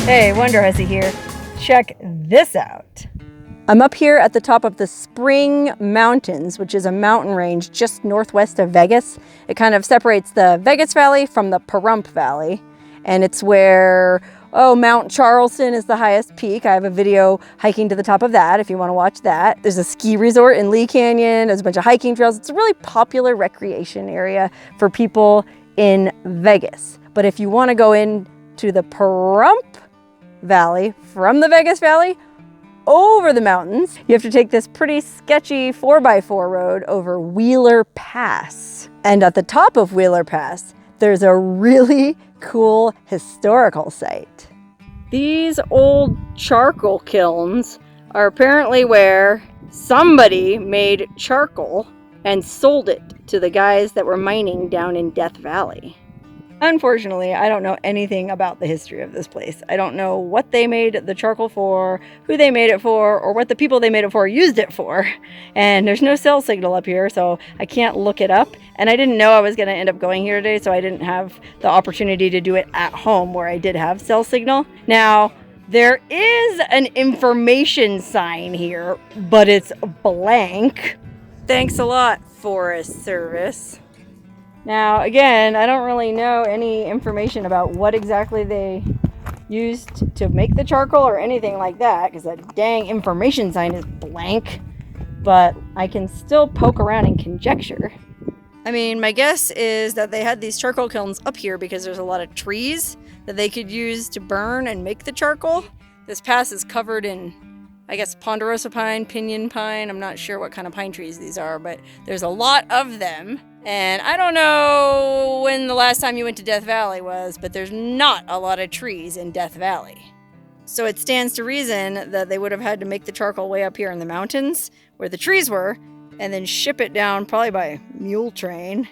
Hey, Wonderhussy here. Check this out. I'm up here at the top of the Spring Mountains, which is a mountain range just northwest of Vegas. It kind of separates the Vegas Valley from the Pahrump Valley. And it's where, Mount Charleston is the highest peak. I have a video hiking to the top of that if you want to watch that. There's a ski resort in Lee Canyon. There's a bunch of hiking trails. It's a really popular recreation area for people in Vegas. But if you want to go into the Pahrump Valley from the Vegas Valley over the mountains, you have to take this pretty sketchy 4x4 road over Wheeler Pass. And at the top of Wheeler Pass, there's a really cool historical site. These old charcoal kilns are apparently where somebody made charcoal and sold it to the guys that were mining down in Death Valley. Unfortunately, I don't know anything about the history of this place. I don't know what they made the charcoal for, who they made it for, or what the people they made it for used it for. And there's no cell signal up here, so I can't look it up. And I didn't know I was going to end up going here today, so I didn't have the opportunity to do it at home where I did have cell signal. Now, there is an information sign here, but it's blank. Thanks a lot, Forest Service. Now, again, I don't really know any information about what exactly they used to make the charcoal or anything like that, because that dang information sign is blank, but I can still poke around and conjecture. I mean, my guess is that they had these charcoal kilns up here because there's a lot of trees that they could use to burn and make the charcoal. This pass is covered in, I guess, ponderosa pine, pinyon pine. I'm not sure what kind of pine trees these are, but there's a lot of them. And I don't know when the last time you went to Death Valley was, but there's not a lot of trees in Death Valley. So it stands to reason that they would have had to make the charcoal way up here in the mountains where the trees were, and then ship it down probably by mule train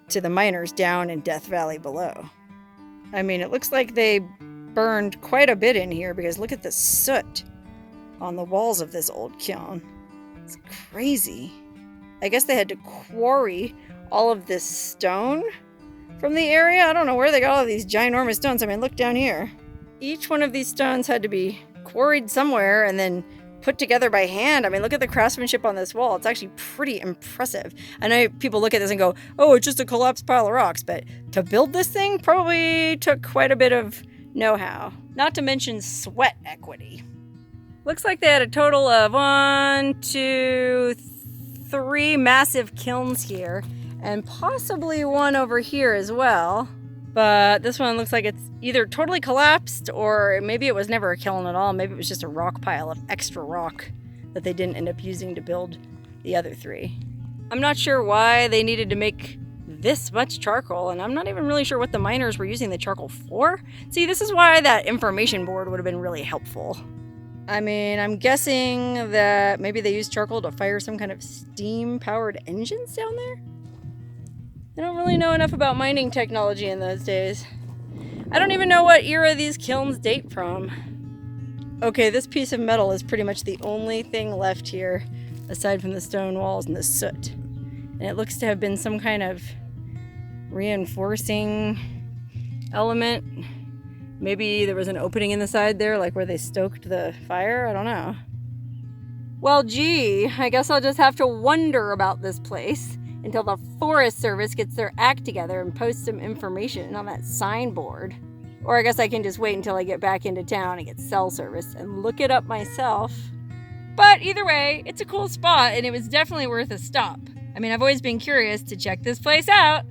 to the miners down in Death Valley below. I mean, it looks like they burned quite a bit in here because look at the soot on the walls of this old kiln. It's crazy. I guess they had to quarry all of this stone from the area. I don't know where they got all of these ginormous stones. I mean, look down here. Each one of these stones had to be quarried somewhere and then put together by hand. I mean, look at the craftsmanship on this wall. It's actually pretty impressive. I know people look at this and go, oh, it's just a collapsed pile of rocks. But to build this thing probably took quite a bit of know-how. Not to mention sweat equity. Looks like they had a total of 3 massive kilns here, and possibly one over here as well. But this one looks like it's either totally collapsed or maybe it was never a kiln at all. Maybe it was just a rock pile of extra rock that they didn't end up using to build the other 3. I'm not sure why they needed to make this much charcoal, and I'm not even really sure what the miners were using the charcoal for. See, this is why that information board would have been really helpful. I mean, I'm guessing that maybe they used charcoal to fire some kind of steam-powered engines down there? I don't really know enough about mining technology in those days. I don't even know what era these kilns date from. Okay, this piece of metal is pretty much the only thing left here, aside from the stone walls and the soot. And it looks to have been some kind of reinforcing element. Maybe there was an opening in the side there, like where they stoked the fire. I don't know. Well, gee, I guess I'll just have to wonder about this place until the Forest Service gets their act together and posts some information on that signboard. Or I guess I can just wait until I get back into town and get cell service and look it up myself. But either way, it's a cool spot and it was definitely worth a stop. I mean, I've always been curious to check this place out.